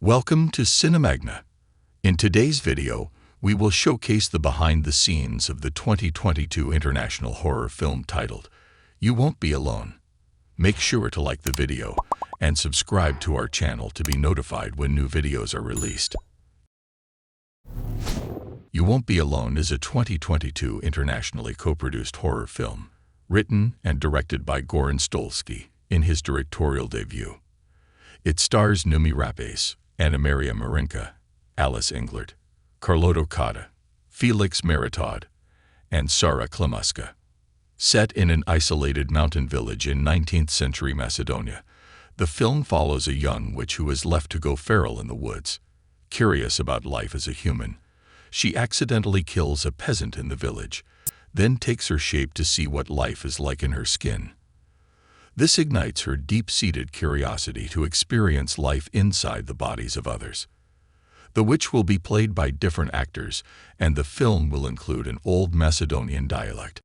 Welcome to Cinemagna. In today's video, we will showcase the behind-the-scenes of the 2022 international horror film titled, You Won't Be Alone. Make sure to like the video and subscribe to our channel to be notified when new videos are released. You Won't Be Alone is a 2022 internationally co-produced horror film, written and directed by Goran Stolevski in his directorial debut. It stars Noomi Rapace, Anamaria Marinca, Alice Englert, Carloto Cotta, Félix Maritaud, and Sara Klimoska. Set in an isolated mountain village in 19th century Macedonia, the film follows a young witch who is left to go feral in the woods. Curious about life as a human, she accidentally kills a peasant in the village, then takes her shape to see what life is like in her skin. This ignites her deep-seated curiosity to experience life inside the bodies of others. The witch will be played by different actors, and the film will include an old Macedonian dialect.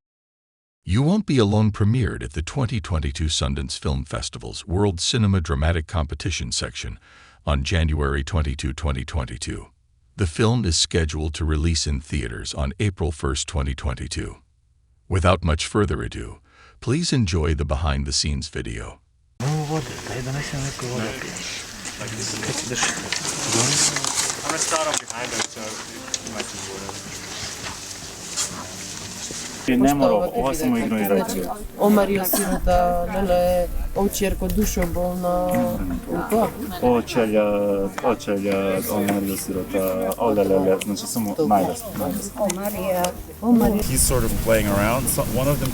You Won't Be Alone premiered at the 2022 Sundance Film Festival's World Cinema Dramatic Competition section on January 22, 2022. The film is scheduled to release in theaters on April 1, 2022. Without much further ado, please enjoy the behind-the-scenes video. Omarija sirota, lele ovčjerko dušo bolna upa. Očelja, Omarija sirota, olelele, znači samo najdas. He's sort of playing around. One of them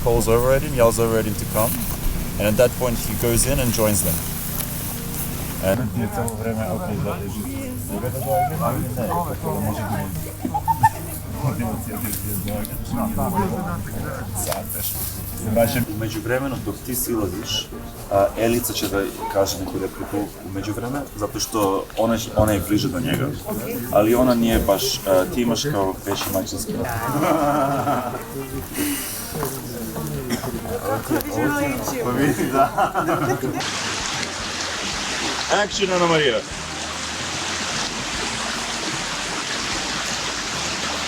calls over at him, yells over at him to come, and at that point he goes in and joins them. And u međuvremenu dok ti silaziš, Elica će da kaže neku repliku u međuvreme, zato što ona je bliže do njega, ali ona nije baš, ti imaš kao veći maćinski. Pa vidi, da. Action, Anamaria!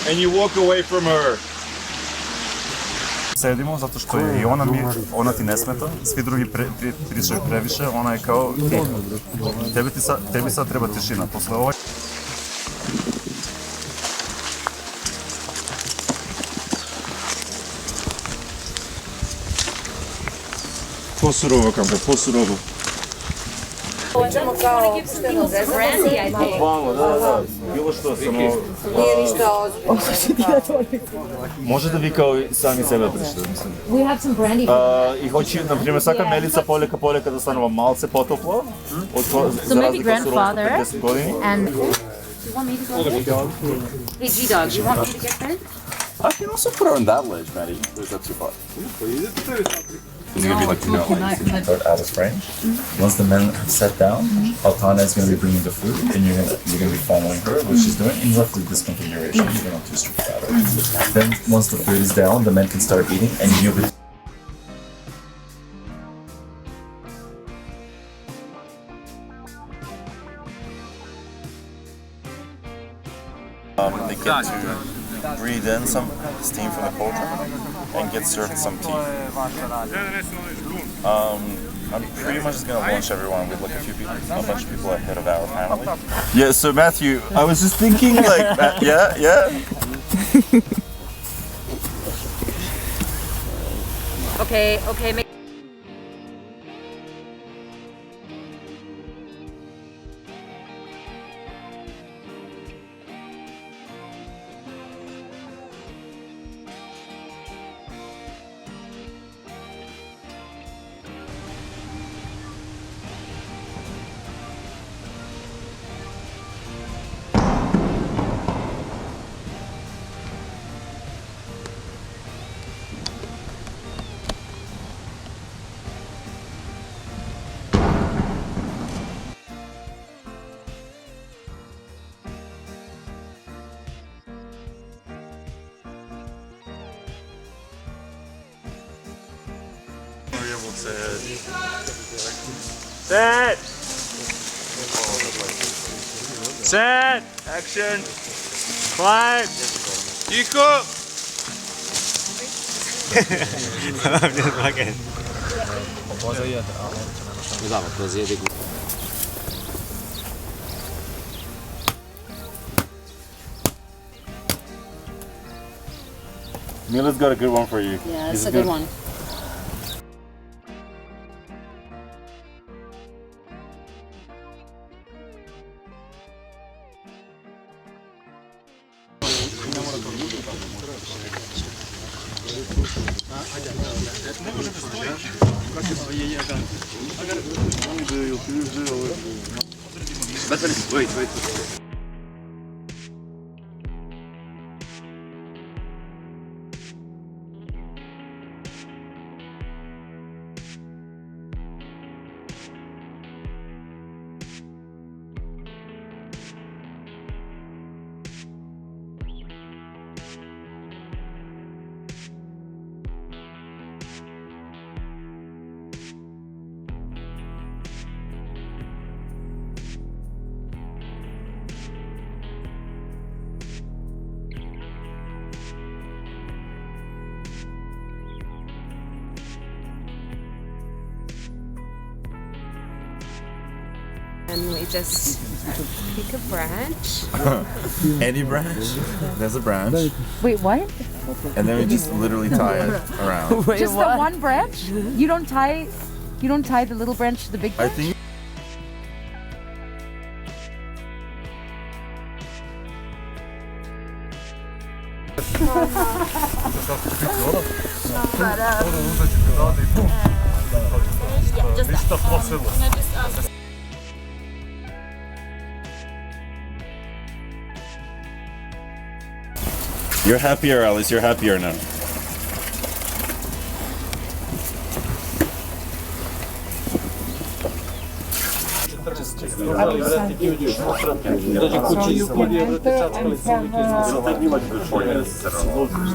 And you walk away from her. Sedimo zato što je i ona ti ne smeta, svi drugi pričaju previše, ona je kao, tebi sad treba tišina, posle ovaj. Posurovo, kamera, posurovo. Hoćemo kao brandy, I think. Vamo, da, bilo što samo... Nije ništa ozbiljno. Možete vi kao sami sebe pričati, mislim. We have some brandy. I hoće, na primjer, svaka Melica poljeka da stanova malce potoplo, So maybe grandfather and... You want me to go? Hey, G-Dog, you want me to get fed? I can also put her on that ledge, Maddie. Or is that too far? It's going to be like, out of range. Once the men have sat down, Altana is going to be bringing the food, and you're going to be following her, what she's doing, in roughly this configuration. You're not too strict about it. Then, once the food is down, the men can start eating, and you'll be... They get to breathe in some steam from the cauldron and get served some tea. I'm pretty much just gonna lunch everyone with like a bunch of people ahead of our family. Yeah, so Matthew, I was just thinking like, yeah. Okay. Set! Set! Action! Climb! Chico! Mila's got a good one for you. Yeah, This it's is a good one. And we just pick a branch. Any branch? There's a branch. Wait, what? And then we just literally tie it around. Just the one branch? You don't tie the little branch to the big I branch? think you're happier, Alice. You're happier now.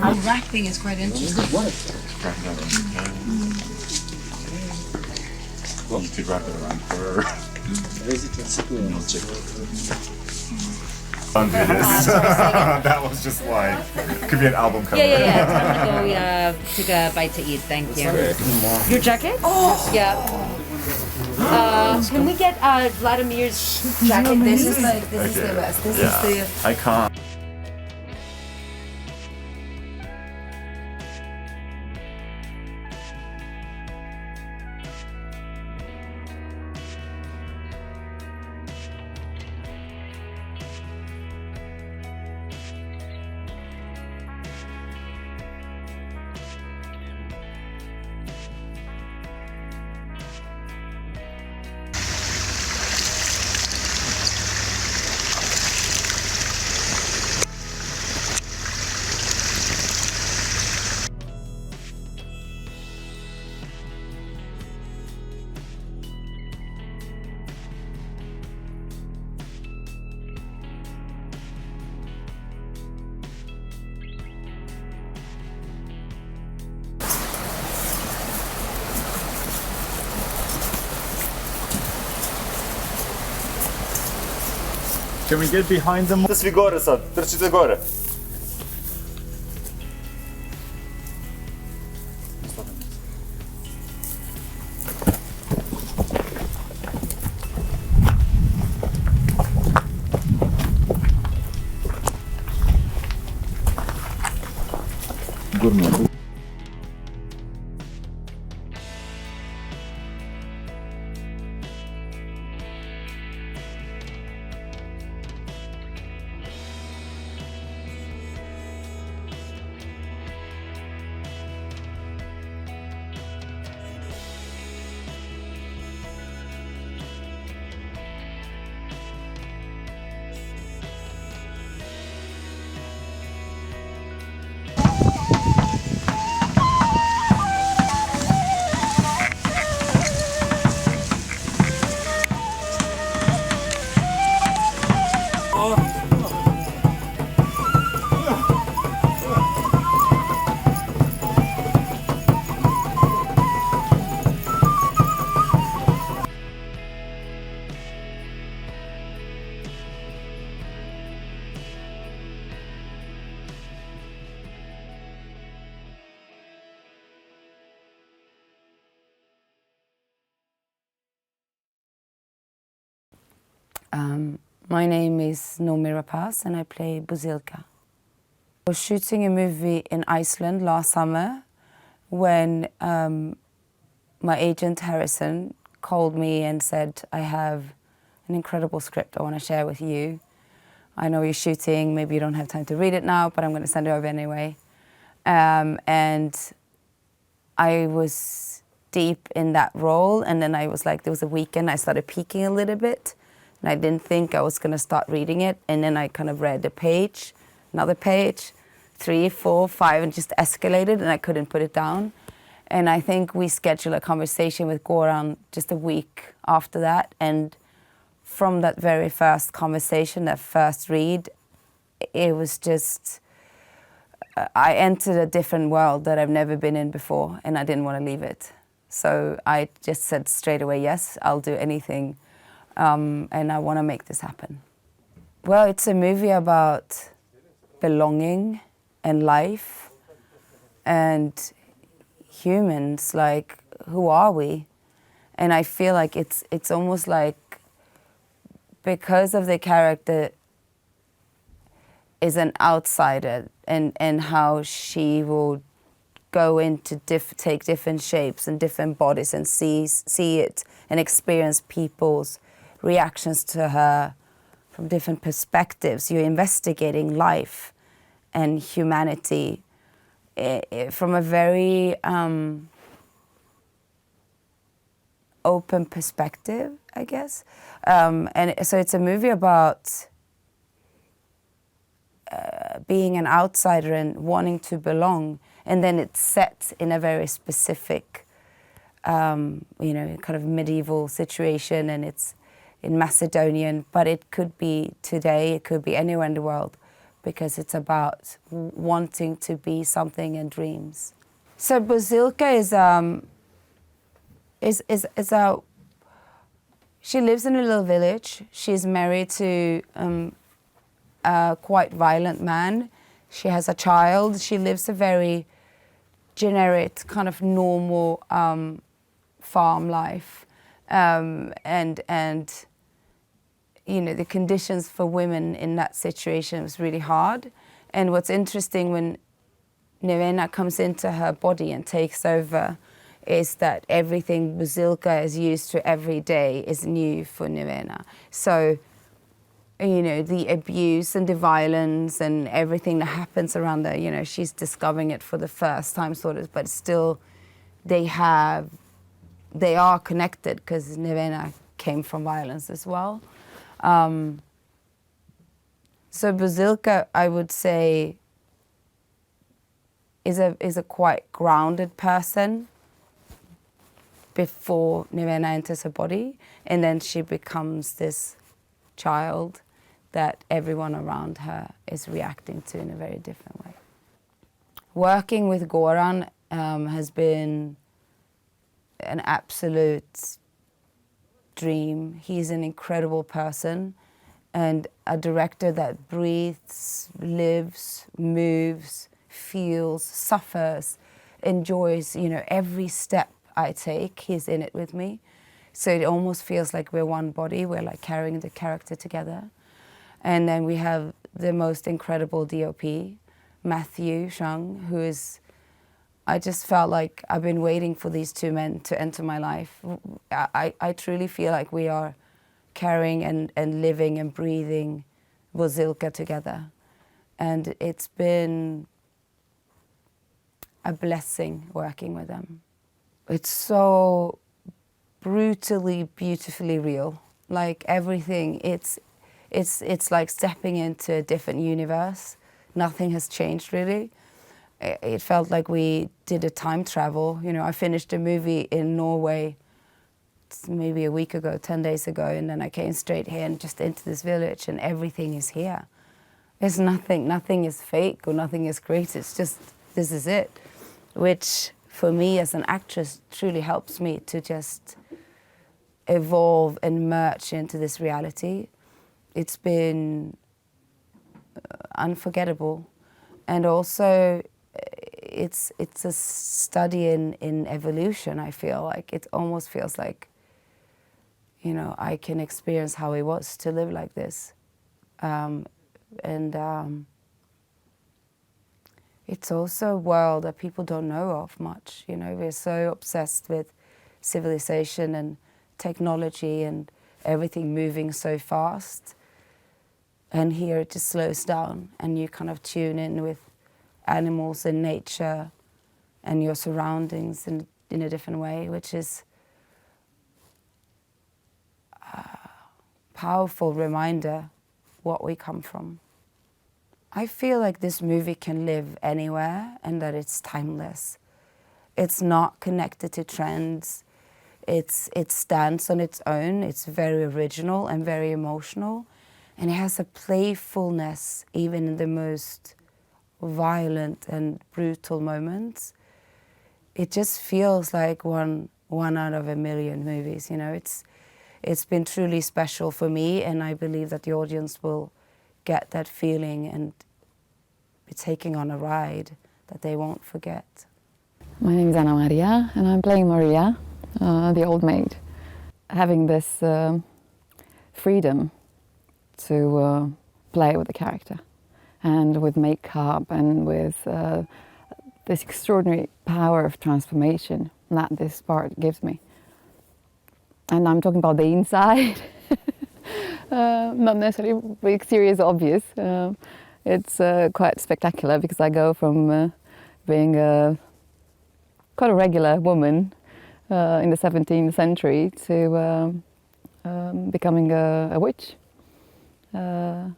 Unwrapping is quite interesting. You could wrap it around for. That was just like could be an album cover. Yeah. I'm gonna go take a bite to eat. Thank you. Your jacket? Oh. Yeah. Can we get Vladimir's jacket? This is the best. This is the I can't. Can we get behind them? Svi gore sad, trčite gore. Gurno. My name is Noomi Rapace and I play Buzilka. I was shooting a movie in Iceland last summer when my agent Harrison called me and said, I have an incredible script I want to share with you. I know you're shooting, maybe you don't have time to read it now, but I'm going to send it over anyway. And I was deep in that role, and then I was like, there was a weekend I started peeking a little bit, and I didn't think I was going to start reading it, and then I kind of read a page, another page, 3, 4, 5, and just escalated, and I couldn't put it down. And I think we scheduled a conversation with Goran just a week after that, and from that very first conversation, that first read, it was just, I entered a different world that I've never been in before, and I didn't want to leave it. So I just said straight away, yes, I'll do anything, and I want to make this happen. Well, it's a movie about belonging and life and humans, like, who are we? And I feel like it's almost like, because of the character is an outsider and how she will go into take different shapes and different bodies and see it and experience people's reactions to her from different perspectives. You're investigating life and humanity from a very open perspective, I guess. And so it's a movie about being an outsider and wanting to belong, and then it's set in a very specific, kind of medieval situation, and it's in Macedonian, but it could be today, it could be anywhere in the world, because it's about wanting to be something and dreams. So Buzilka is a, she lives in a little village. She's married to a quite violent man. She has a child. She lives a very generic, kind of normal farm life. And the conditions for women in that situation was really hard. And what's interesting when Nevena comes into her body and takes over is that everything Buzilka is used to every day is new for Nevena. So, the abuse and the violence and everything that happens around her, she's discovering it for the first time, sort of, but still they are connected because Nevena came from violence as well. So Buzilka, I would say, is a quite grounded person before Nevena enters her body, and then she becomes this child that everyone around her is reacting to in a very different way. Working with Goran has been an absolute dream. He's an incredible person and a director that breathes, lives, moves, feels, suffers, enjoys, every step I take, he's in it with me. So it almost feels like we're one body, we're like carrying the character together. And then we have the most incredible DOP, Matthew Shang, who is, I just felt like I've been waiting for these two men to enter my life. I truly feel like we are carrying and living and breathing Buzilka together. And it's been a blessing working with them. It's so brutally, beautifully real. Like everything, it's like stepping into a different universe. Nothing has changed really. It felt like we did a time travel. I finished a movie in Norway maybe a week ago, 10 days ago, and then I came straight here and just into this village, and everything is here. There's nothing is fake or nothing is great. It's just, this is it, which for me as an actress truly helps me to just evolve and merge into this reality. It's been unforgettable, and also it's a study in evolution. I feel like it almost feels like you know, I can experience how it was to live like this. It's also a world that people don't know of much. You know, we're so obsessed with civilization and technology and everything moving so fast. And here it just slows down and you kind of tune in with animals and nature and your surroundings in a different way, which is a powerful reminder what we come from. I feel like this movie can live anywhere and that it's timeless. It's not connected to trends. It stands on its own. It's very original and very emotional. And it has a playfulness even in the most violent and brutal moments. It just feels like one out of a million movies, you know. It's been truly special for me, and I believe that the audience will get that feeling and be taking on a ride that they won't forget. My name is Anamaria, and I'm playing Maria, the old maid. Having this freedom to play with the character and with makeup and with this extraordinary power of transformation that this part gives me. And I'm talking about the inside, not necessarily the exterior is obvious. It's quite spectacular because I go from being quite a regular woman in the 17th century to becoming a witch. And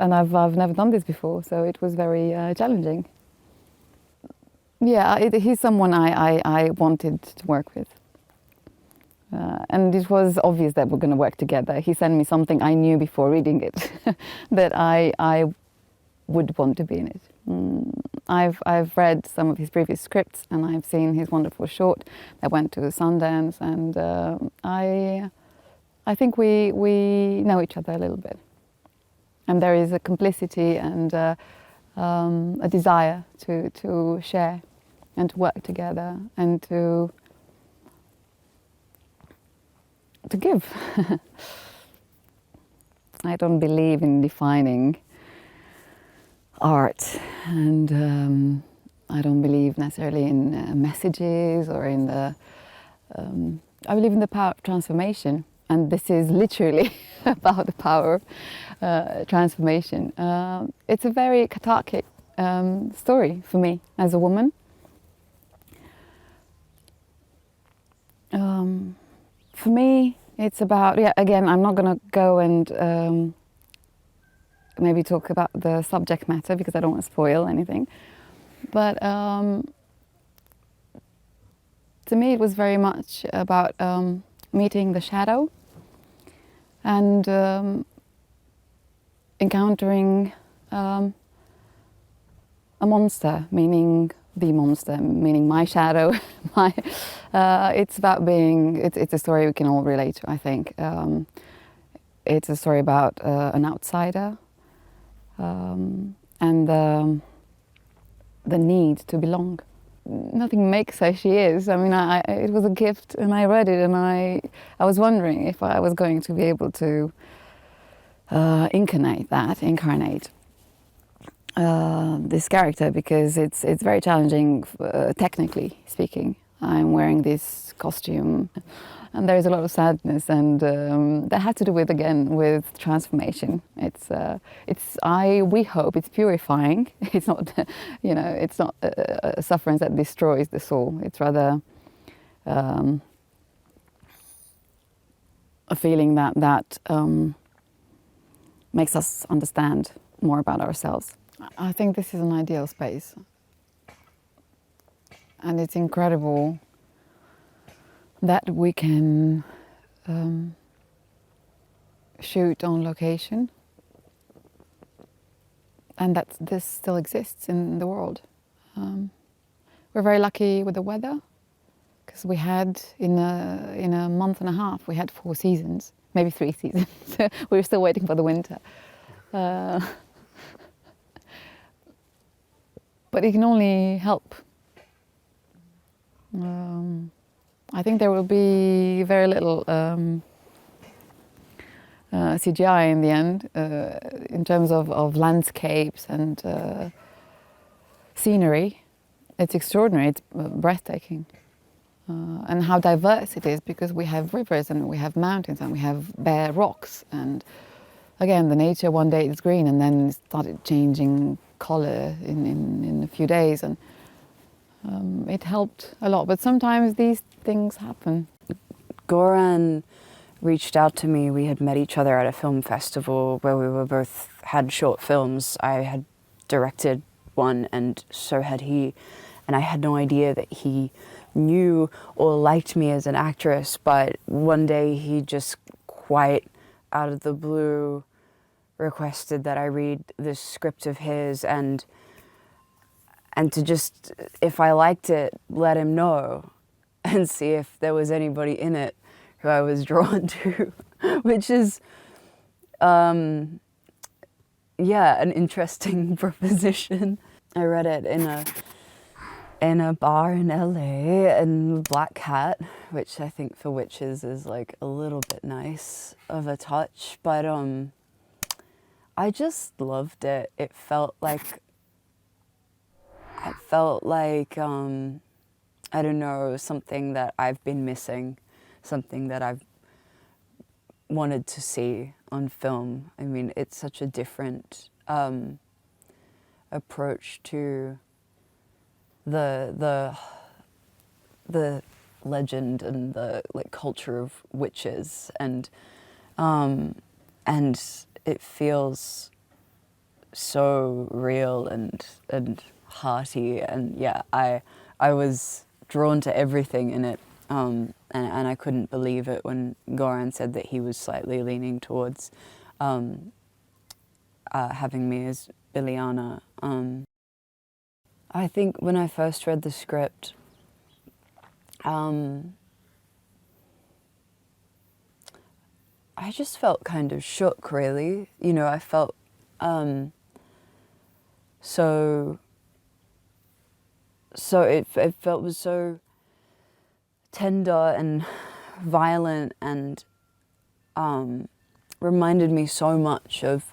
I've never done this before, so it was very challenging. Yeah, he's someone I wanted to work with. And it was obvious that we're going to work together. He sent me something I knew before reading it, that I would want to be in it. I've read some of his previous scripts and I've seen his wonderful short that went to Sundance, and I think we know each other a little bit. And there is a complicity and a desire to share and to work together and to give. I don't believe in defining art, and I don't believe necessarily in messages or in the... I believe in the power of transformation, and this is literally about the power of transformation. It's a very cathartic story for me as a woman. For me, it's about, again, I'm not going to go and maybe talk about the subject matter because I don't want to spoil anything. But to me, it was very much about meeting the shadow and encountering a monster, meaning the monster, meaning my shadow. It's about being, it's a story we can all relate to, I think. It's a story about an outsider and the need to belong. Nothing makes her she is. I mean, it was a gift and I read it and I was wondering if I was going to be able to incarnate this character, because it's very challenging technically speaking. I'm wearing this costume and there's a lot of sadness, and that had to do with, again, with transformation. We hope it's purifying. It's not, it's not a sufferance that destroys the soul. It's rather a feeling that makes us understand more about ourselves. I think this is an ideal space, and it's incredible that we can shoot on location, and that this still exists in the world. We're very lucky with the weather, because we had in a month and a half we had 4 seasons, maybe 3 seasons. We were still waiting for the winter. But it can only help. I think there will be very little CGI in the end, in terms of landscapes and scenery. It's extraordinary, it's breathtaking. And how diverse it is, because we have rivers and we have mountains and we have bare rocks. And again, the nature one day is green and then it started changing colour in a few days. And it helped a lot, but sometimes these things happen. Goran reached out to me. We had met each other at a film festival where we were both had short films. I had directed one and so had he. And I had no idea that he knew or liked me as an actress, but one day he just quite out of the blue requested that I read this script of his and to just, if I liked it, let him know and see if there was anybody in it who I was drawn to, which is, yeah, an interesting proposition. I read it in a bar in LA in Black Cat, which I think for witches is like a little bit nice of a touch, but I just loved it. It felt like I don't know, something that I've been missing, something that I've wanted to see on film. I mean, it's such a different approach to the legend and the like culture of witches, and it feels so real and hearty, and yeah, I was drawn to everything in it, and I couldn't believe it when Goran said that he was slightly leaning towards having me as Biljana. I think when I first read the script, I just felt kind of shook, really. You know, I felt it was so tender and violent and reminded me so much of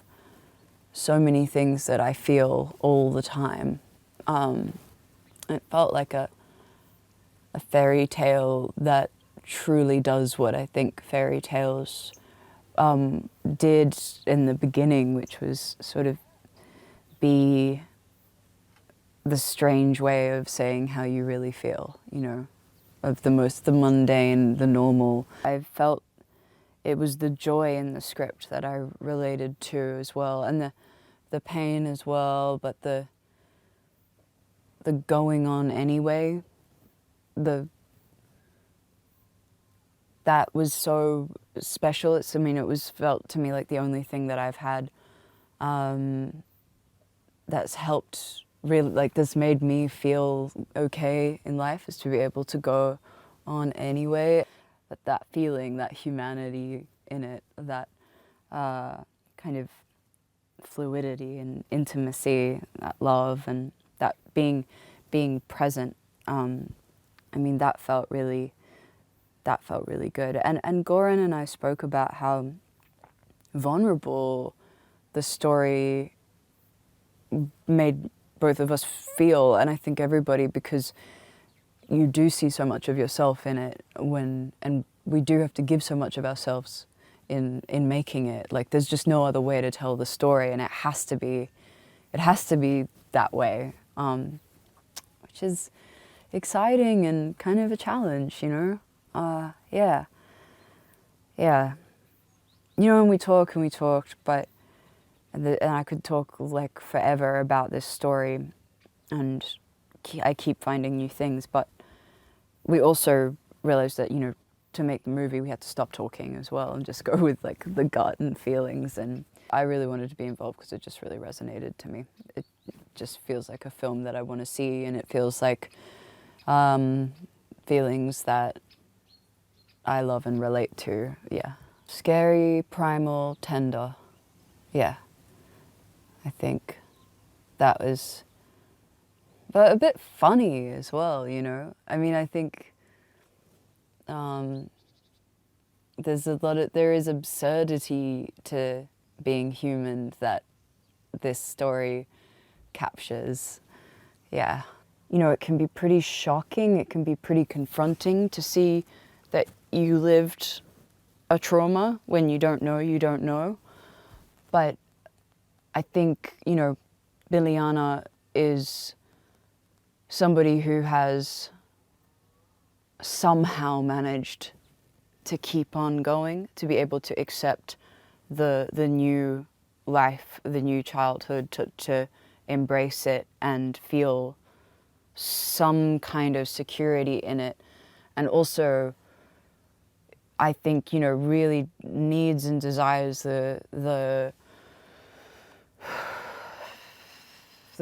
so many things that I feel all the time. It felt like a fairy tale that truly does what I think fairy tales did in the beginning, which was sort of be the strange way of saying how you really feel, you know, of the mundane, the normal. I felt it was the joy in the script that I related to as well, and the pain as well, but the going on anyway, that was so special. I mean, it was felt to me like the only thing that I've had that's helped really, like, this made me feel okay in life, is to be able to go on anyway. But that feeling, that humanity in it, that kind of fluidity and intimacy, that love, and that being present. I mean, that felt really good. And Goran and I spoke about how vulnerable the story made both of us feel, and I think everybody, because you do see so much of yourself in it and we do have to give so much of ourselves in making it. Like, there's just no other way to tell the story, and it has to be that way, which is exciting and kind of a challenge, you know? Yeah. You know, and we talked, but and I could talk like forever about this story, and I keep finding new things, but we also realized that, you know, to make the movie we had to stop talking as well and just go with like the gut and feelings, and I really wanted to be involved because it just really resonated to me. It just feels like a film that I want to see, and it feels like feelings that I love and relate to, yeah. Scary, primal, tender, yeah. I think that was, but a bit funny as well, you know? I mean, I think there is absurdity to being human that this story captures. Yeah. You know, it can be pretty shocking, it can be pretty confronting to see that you lived a trauma when you don't know, you don't know. But I think, you know, Biljana is somebody who has somehow managed to keep on going, to be able to accept the new life, the new childhood, to embrace it and feel some kind of security in it. And also, I think, you know, really needs and desires the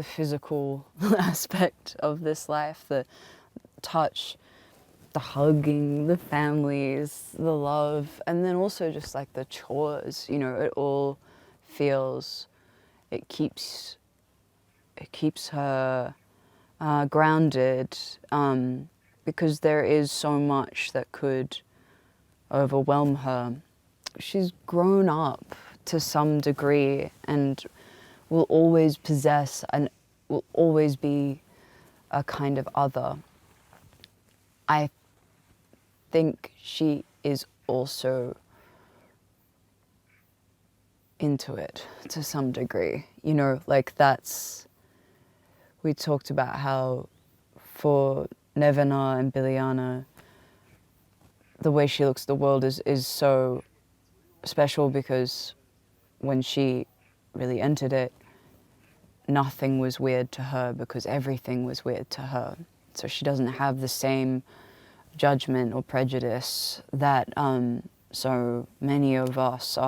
physical aspect of this life, the touch, the hugging, the families, the love, and then also just like the chores, you know, it all feels, it keeps her grounded, because there is so much that could overwhelm her. She's grown up to some degree and will always possess and will always be a kind of other. I think she is also into it to some degree. You know, like we talked about how for Nevena and Biljana, the way she looks at the world is so special, because when she really entered it, nothing was weird to her because everything was weird to her. So she doesn't have the same judgment or prejudice that so many of us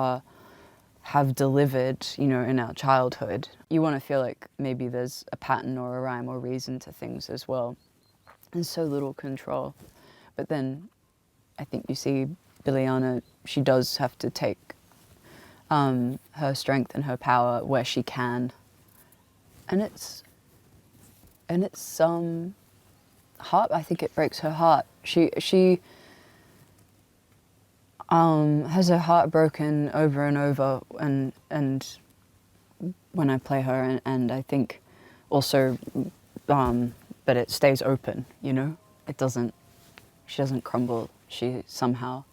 have delivered, you know, in our childhood. You want to feel like maybe there's a pattern or a rhyme or reason to things as well. There's so little control. But then I think you see Biljana, she does have to take her strength and her power where she can. And it's heart, I think it breaks her heart. She has her heart broken over and over, and when I play her, and I think also, but it stays open, you know? She doesn't crumble, she somehow.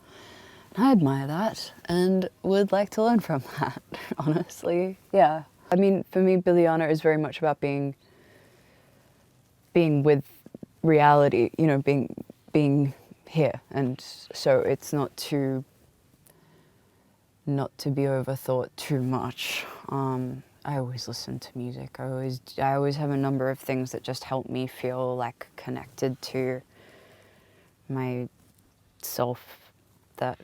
And I admire that and would like to learn from that, honestly, yeah. I mean, for me, Biljana is very much about being with reality, you know, being here, and so it's not to be overthought too much. I always listen to music. I always have a number of things that just help me feel like connected to my self that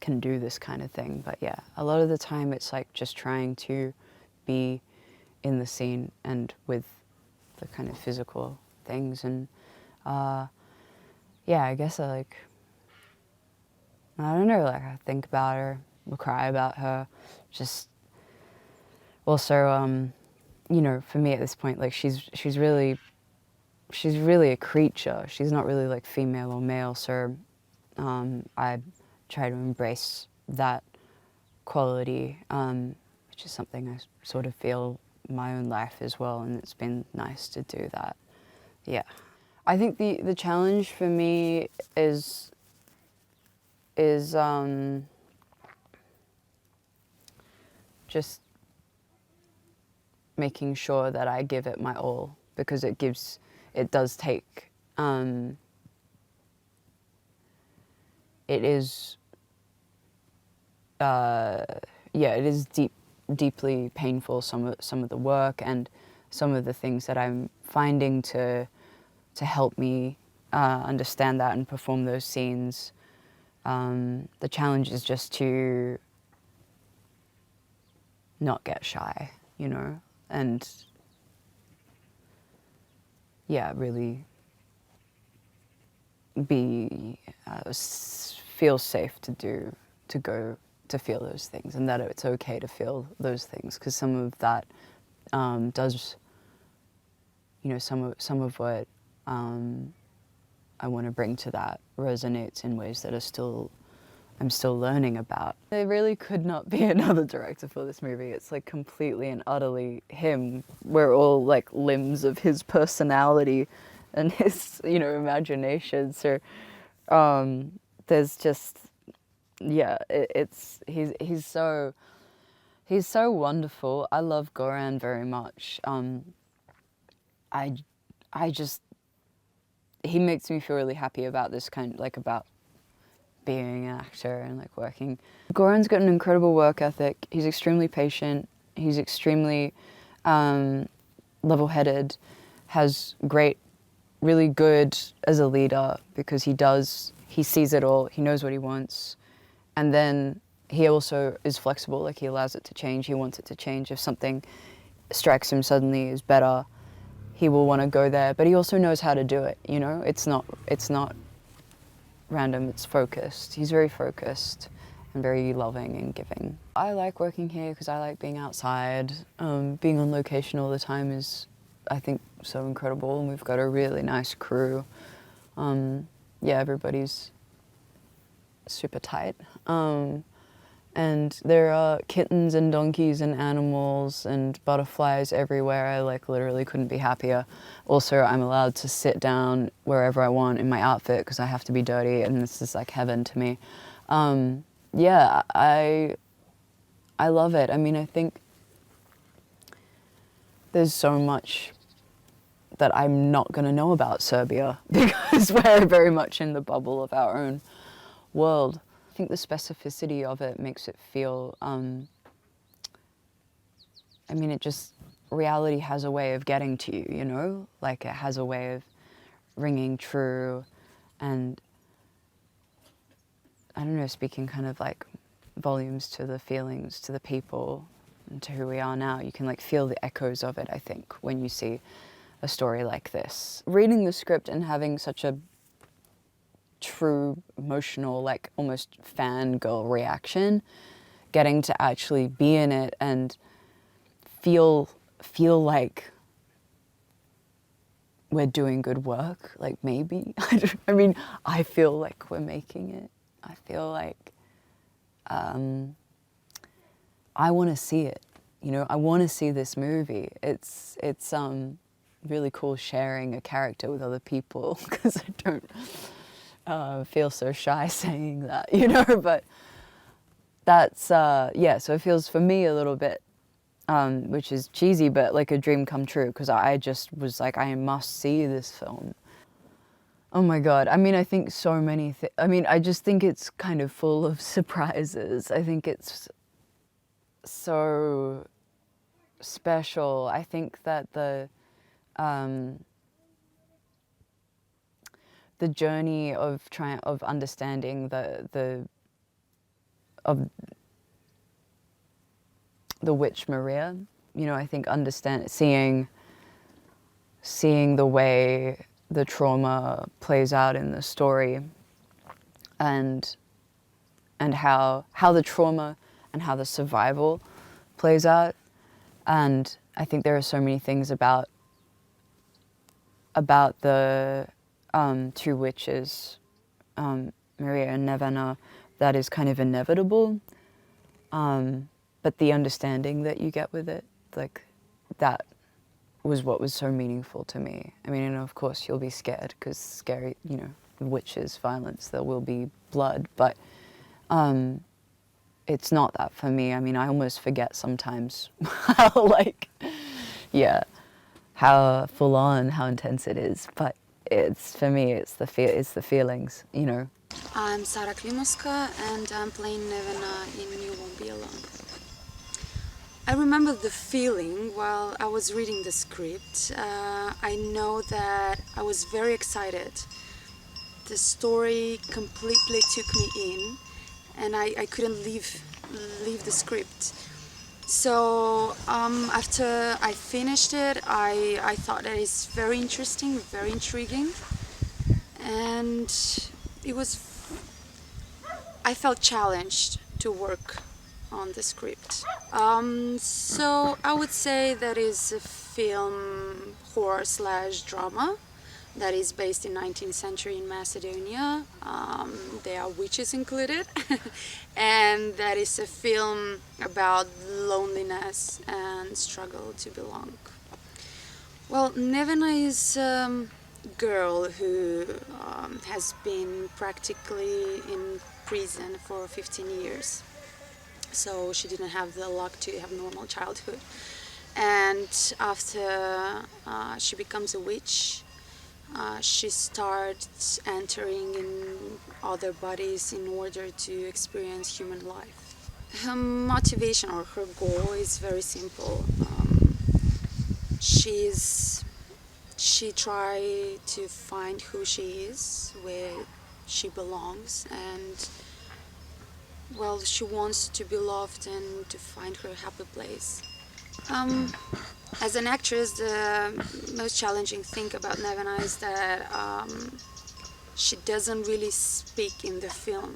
can do this kind of thing. But yeah, a lot of the time it's like just trying to be in the scene and with the kind of physical things. And yeah, I guess I don't know, like I think about her, will cry about her. Just also, you know, for me at this point, like she's really a creature. She's not really like female or male, so I try to embrace that quality, which is something I sort of feel in my own life as well, and it's been nice to do that. Yeah. I think the challenge for me is just making sure that I give it my all, because it does take, it is deeply painful, some of the work and some of the things that I'm finding to help me understand that and perform those scenes. The challenge is just to not get shy, you know, and yeah, really feel safe to go to feel those things, and that it's okay to feel those things, because some of that does, you know, some of what I want to bring to that resonates in ways that are still I'm still learning about. There really could not be another director for this movie. It's like completely and utterly him. We're all like limbs of his personality and his, you know, imagination. So there's just, yeah, he's so wonderful. I love Goran very much. He makes me feel really happy about this kind, like about being an actor and like working. Goran's got an incredible work ethic. He's extremely patient. He's extremely level-headed, has really good as a leader because he sees it all, he knows what he wants. And then he also is flexible, like he allows it to change, he wants it to change. If something strikes him suddenly as better, he will want to go there, but he also knows how to do it, you know? It's not random, it's focused. He's very focused and very loving and giving. I like working here because I like being outside. Being on location all the time is, I think, so incredible, and we've got a really nice crew. Yeah, everybody's super tight. And there are kittens and donkeys and animals and butterflies everywhere. I like literally couldn't be happier. Also, I'm allowed to sit down wherever I want in my outfit because I have to be dirty, and this is like heaven to me. Yeah, I love it. I mean, I think there's so much that I'm not going to know about Serbia because we're very much in the bubble of our own world. I think the specificity of it makes it feel, I mean, reality has a way of getting to you, you know? Like it has a way of ringing true and, I don't know, speaking kind of like volumes to the feelings, to the people, and to who we are now. You can like feel the echoes of it, I think, when you see a story like this. Reading the script and having such a true, emotional, like almost fangirl reaction, getting to actually be in it and feel like we're doing good work, like maybe. I mean, I feel like we're making it. I feel like I want to see it, you know, I want to see this movie. It's really cool sharing a character with other people because I don't feel so shy saying that, you know, but that's, yeah, so it feels for me a little bit, which is cheesy, but like a dream come true, because I just was like, I must see this film. Oh my God, I mean, I think so many things, I mean, I just think it's kind of full of surprises. I think it's so special. I think that the journey of understanding the witch Maria, you know, I think seeing the way the trauma plays out in the story, and how the trauma and how the survival plays out. And I think there are so many things about the two witches, Maria and Nevena, that is kind of inevitable. But the understanding that you get with it, like, that was what was so meaningful to me. I mean, and of course you'll be scared, because scary, you know, witches, violence, there will be blood, but it's not that for me. I mean, I almost forget sometimes how, like, yeah, how full on, how intense it is, but it's, for me, it's the feelings, you know. I'm Sara Klimoska, and I'm playing Nevena in You Won't Be Alone. I remember the feeling while I was reading the script. I know that I was very excited. The story completely took me in, and I couldn't leave the script. So after I finished it, I thought that it's very interesting, very intriguing, and I felt challenged to work on the script. So I would say that is a film horror / drama, that is based in 19th century in Macedonia. There are witches included. And that is a film about loneliness and struggle to belong. Well, Nevena is a girl who has been practically in prison for 15 years. So she didn't have the luck to have normal childhood. And after she becomes a witch, she starts entering in other bodies in order to experience human life. Her motivation or her goal is very simple. She tries to find who she is, where she belongs, and well, she wants to be loved and to find her happy place. As an actress, the most challenging thing about Nevena is that she doesn't really speak in the film.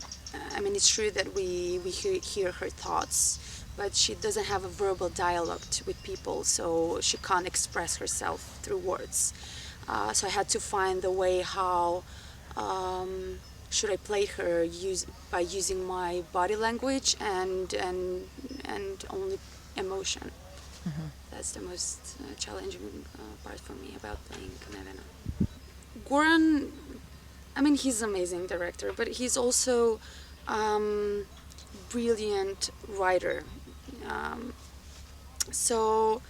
I mean, it's true that we hear her thoughts, but she doesn't have a verbal dialogue with people, so she can't express herself through words. So I had to find the way how should I play her by using my body language and only emotion. Mm-hmm. That's the most challenging part for me about playing Nevena. Goran, I mean, he's an amazing director, but he's also brilliant writer. So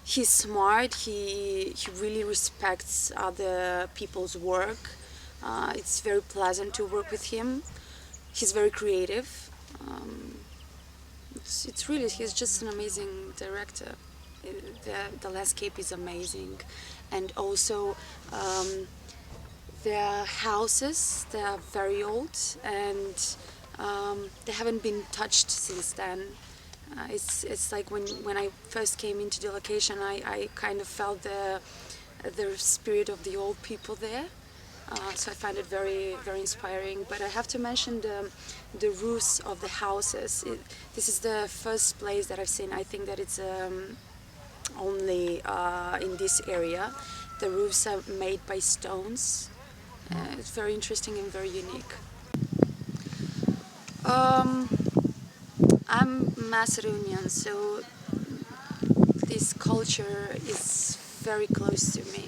he's smart, he really respects other people's work. It's very pleasant to work with him. He's very creative. He's just an amazing director. The landscape is amazing. And also their houses, they are very old and they haven't been touched since then. It's like when I first came into the location, I kind of felt the spirit of the old people there. So I find it very, very inspiring. But I have to mention the roofs of the houses. This is the first place that I've seen. I think that it's only in this area. The roofs are made by stones. It's very interesting and very unique. I'm Macedonian, so this culture is very close to me.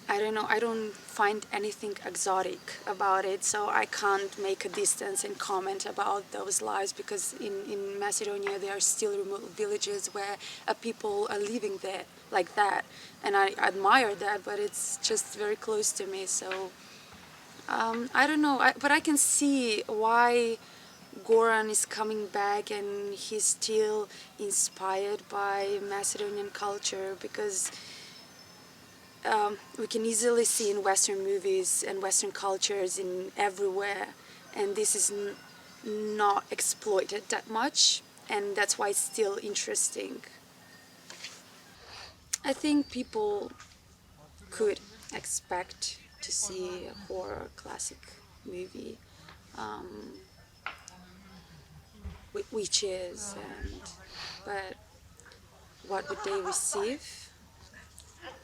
I don't know, I don't find anything exotic about it, so I can't make a distance and comment about those lives, because in Macedonia there are still remote villages where people are living there like that, and I admire that, but it's just very close to me, so I don't know, but I can see why Goran is coming back and he's still inspired by Macedonian culture, because we can easily see in Western movies and Western cultures in everywhere, and this is not exploited that much, and that's why it's still interesting. I think people could expect to see a horror classic movie with witches, but what would they receive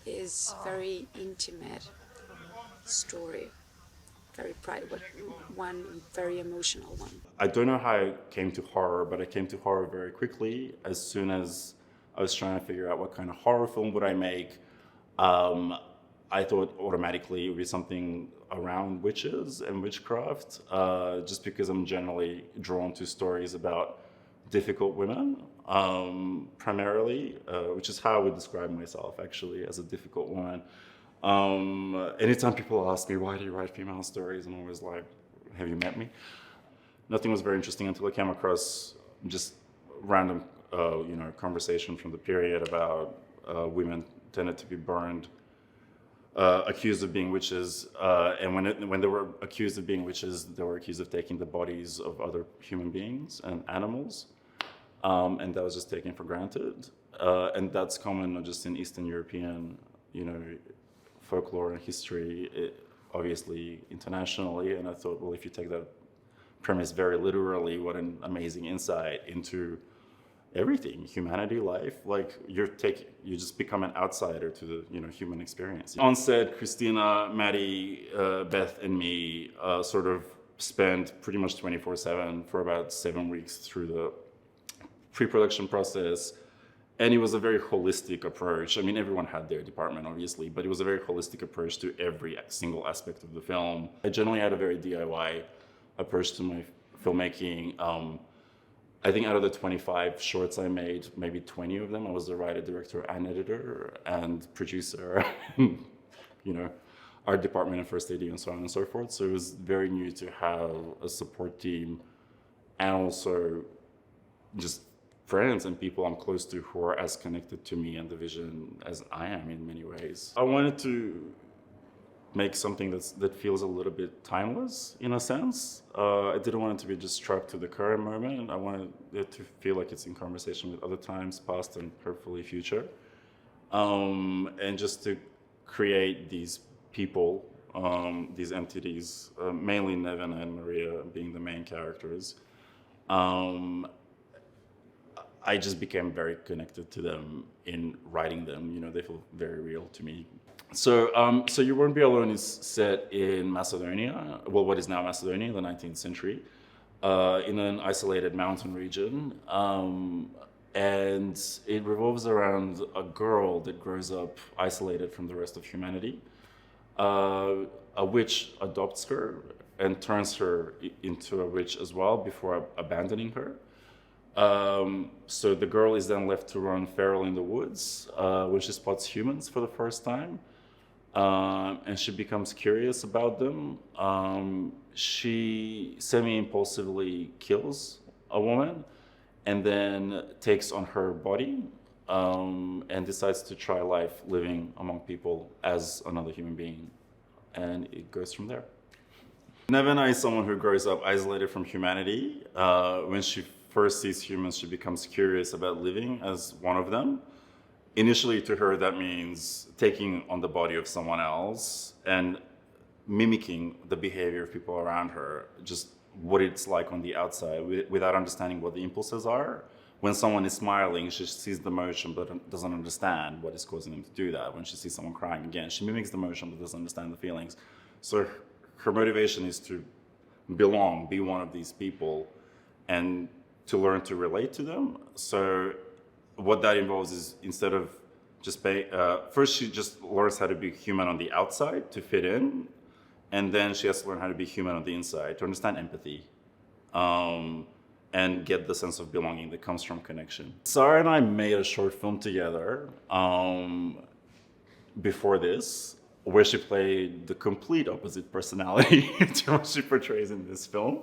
is very intimate story, very private one, very emotional one. I don't know how I came to horror, but I came to horror very quickly. As soon as I was trying to figure out what kind of horror film would I make, I thought automatically it would be something around witches and witchcraft, just because I'm generally drawn to stories about difficult women, primarily, which is how I would describe myself, actually, as a difficult woman. Anytime people ask me, why do you write female stories? I'm always like, have you met me? Nothing was very interesting until I came across just random, conversation from the period about women tended to be burned, accused of being witches, and when they were accused of being witches, they were accused of taking the bodies of other human beings and animals, and that was just taken for granted. And that's common not just in Eastern European, folklore and history, obviously internationally. And I thought, well, if you take that premise very literally, what an amazing insight into everything, humanity, life. Like you just become an outsider to the human experience. On set, Christina, Maddie, Beth, and me sort of spent pretty much 24/7 for about 7 weeks through the pre-production process. And it was a very holistic approach. I mean, everyone had their department, obviously, but it was a very holistic approach to every single aspect of the film. I generally had a very DIY approach to my filmmaking. I think out of the 25 shorts I made, maybe 20 of them, I was the writer, director, and editor, and producer, art department and first AD, and so on and so forth. So it was very new to have a support team, and also just friends and people I'm close to who are as connected to me and the vision as I am in many ways. I wanted to make something that feels a little bit timeless in a sense. I didn't want it to be just strapped to the current moment. I wanted it to feel like it's in conversation with other times, past and hopefully future. And just to create these people, these entities, mainly Nevena and Maria being the main characters. I just became very connected to them in writing them. They feel very real to me. So You Won't Be Alone is set in Macedonia, well, what is now Macedonia, in the 19th century, in an isolated mountain region. And it revolves around a girl that grows up isolated from the rest of humanity. A witch adopts her and turns her into a witch as well before abandoning her. So the girl is then left to run feral in the woods when she spots humans for the first time. And she becomes curious about them. She semi-impulsively kills a woman and then takes on her body and decides to try life living among people as another human being. And it goes from there. Nevena is someone who grows up isolated from humanity. When she first sees humans, she becomes curious about living as one of them. Initially, to her, that means taking on the body of someone else and mimicking the behavior of people around her, just what it's like on the outside, without understanding what the impulses are. When someone is smiling, she sees the motion but doesn't understand what is causing them to do that. When she sees someone crying, again, she mimics the motion but doesn't understand the feelings. So her motivation is to belong, be one of these people, and to learn to relate to them. So what that involves is, instead of just first she just learns how to be human on the outside to fit in, and then she has to learn how to be human on the inside to understand empathy and get the sense of belonging that comes from connection. Sara and I made a short film together before this, where she played the complete opposite personality to what she portrays in this film.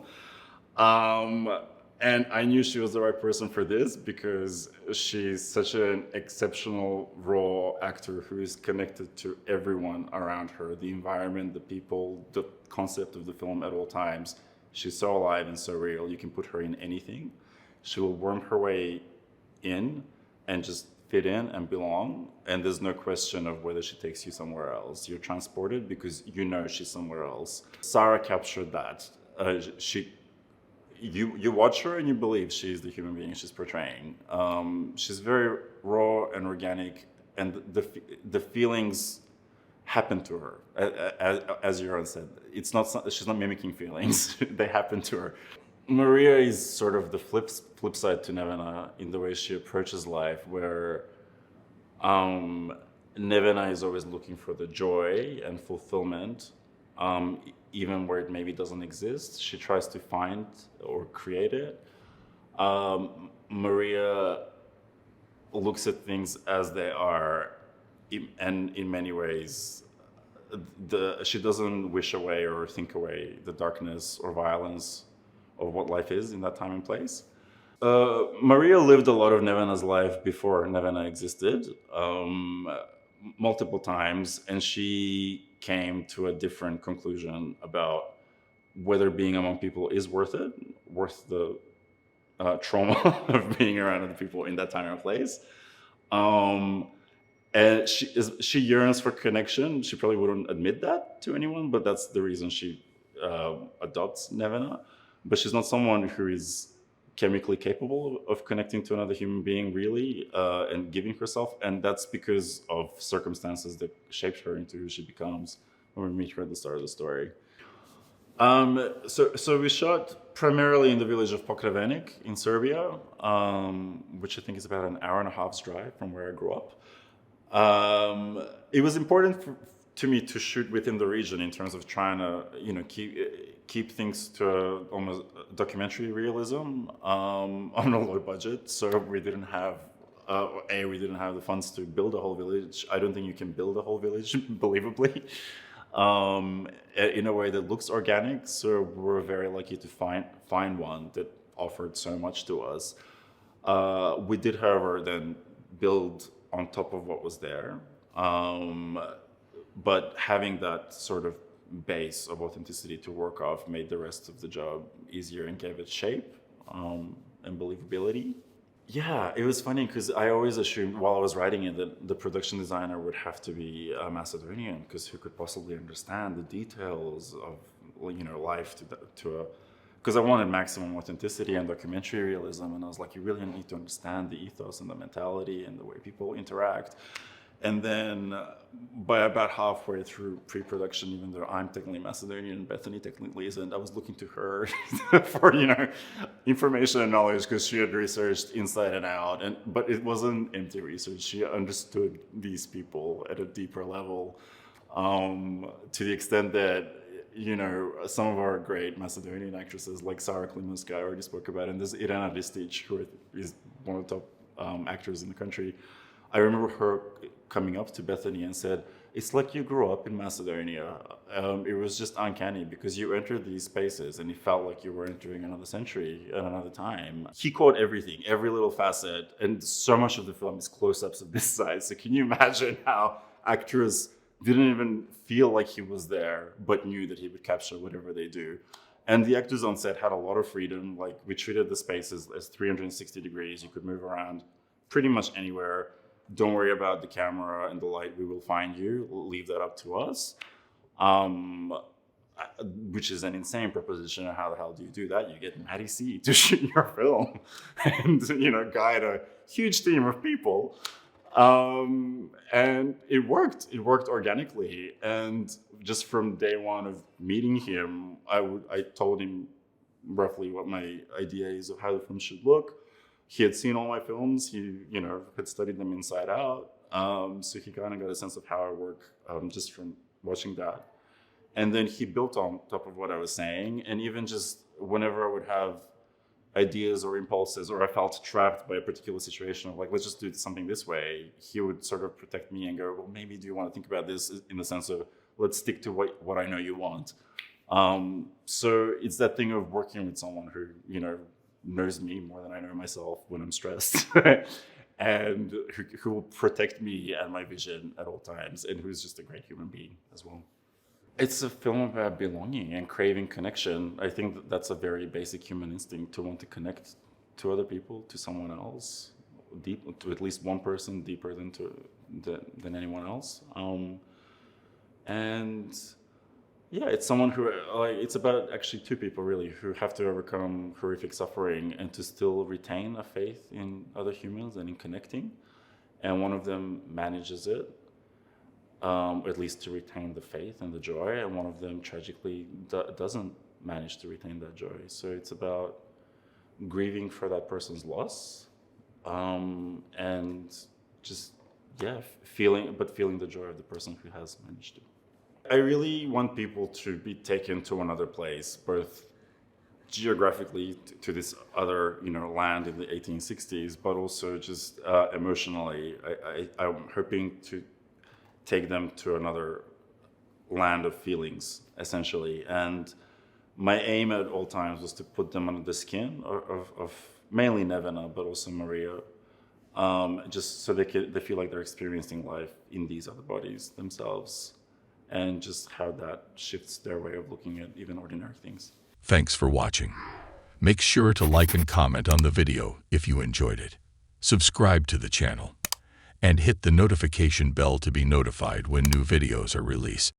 And I knew she was the right person for this because she's such an exceptional, raw actor who is connected to everyone around her, the environment, the people, the concept of the film at all times. She's so alive and so real. You can put her in anything. She will worm her way in and just fit in and belong. And there's no question of whether she takes you somewhere else. You're transported because you know she's somewhere else. Sara captured that. You watch her and you believe she's the human being she's portraying. She's very raw and organic, and the feelings happen to her, as Goran said. She's not mimicking feelings; they happen to her. Maria is sort of the flip side to Nevena in the way she approaches life, where Nevena is always looking for the joy and fulfillment. Even where it maybe doesn't exist, she tries to find or create it. Maria looks at things as they are, and in many ways, she doesn't wish away or think away the darkness or violence of what life is in that time and place. Maria lived a lot of Nevena's life before Nevena existed, multiple times, and she came to a different conclusion about whether being among people is worth it, worth the trauma of being around other people in that time and place. And she yearns for connection. She probably wouldn't admit that to anyone, but that's the reason she adopts Nevena. But she's not someone who is chemically capable of connecting to another human being, really, and giving herself. And that's because of circumstances that shaped her into who she becomes when we meet her at the start of the story. So we shot primarily in the village of Pokrevenik in Serbia, which I think is about an hour and a half's drive from where I grew up. It was important to me to shoot within the region in terms of trying to, keep things to almost documentary realism on a low budget. So we didn't have the funds to build a whole village. I don't think you can build a whole village believably. In a way that looks organic. So we're very lucky to find one that offered so much to us. We did, however, then build on top of what was there. But having that sort of base of authenticity to work off made the rest of the job easier and gave it shape and believability. Yeah, it was funny because I always assumed while I was writing it that the production designer would have to be a Macedonian, because who could possibly understand the details of life because I wanted maximum authenticity and documentary realism, and I was like, you really need to understand the ethos and the mentality and the way people interact. And then by about halfway through pre-production, even though I'm technically Macedonian and Bethany technically isn't, I was looking to her for information and knowledge, because she had researched inside and out. But it wasn't empty research. She understood these people at a deeper level, to the extent that some of our great Macedonian actresses, like Sara Klimoska, I already spoke about, and there's Irena Ristic, who is one of the top actors in the country. I remember her coming up to Bethany and said, it's like you grew up in Macedonia. It was just uncanny because you entered these spaces and it felt like you were entering another century and another time. He caught everything, every little facet, and so much of the film is close-ups of this size. So can you imagine how actors didn't even feel like he was there, but knew that he would capture whatever they do. And the actors on set had a lot of freedom. Like, we treated the spaces as 360 degrees. You could move around pretty much anywhere. Don't worry about the camera and the light. We will find you. We'll leave that up to us, which is an insane proposition. How the hell do you do that? You get Matty C to shoot your film and, guide a huge team of people. And it worked. It worked organically. And just from day one of meeting him, I told him roughly what my idea is of how the film should look. He had seen all my films. He, had studied them inside out. So he kind of got a sense of how I work just from watching that. And then he built on top of what I was saying. And even just whenever I would have ideas or impulses, or I felt trapped by a particular situation of like, let's just do something this way, he would sort of protect me and go, well, maybe do you want to think about this in the sense of, let's stick to what I know you want. So it's that thing of working with someone who, knows me more than I know myself when I'm stressed, and who will protect me and my vision at all times, and who's just a great human being as well. It's a film about belonging and craving connection. I think that's a very basic human instinct, to want to connect to other people, to someone else, to at least one person deeper than anyone else. And yeah, it's someone who, it's about actually two people really who have to overcome horrific suffering and to still retain a faith in other humans and in connecting. And one of them manages it, at least to retain the faith and the joy, and one of them tragically doesn't manage to retain that joy. So it's about grieving for that person's loss, and just, feeling the joy of the person who has managed to. I really want people to be taken to another place, both geographically to this other, land in the 1860s, but also just emotionally. I'm hoping to take them to another land of feelings, essentially. And my aim at all times was to put them under the skin of mainly Nevena, but also Maria, just so they feel like they're experiencing life in these other bodies themselves, and just how that shifts their way of looking at even ordinary things. Thanks for watching. Make sure to like and comment on the video if you enjoyed it. Subscribe to the channel and hit the notification bell to be notified when new videos are released.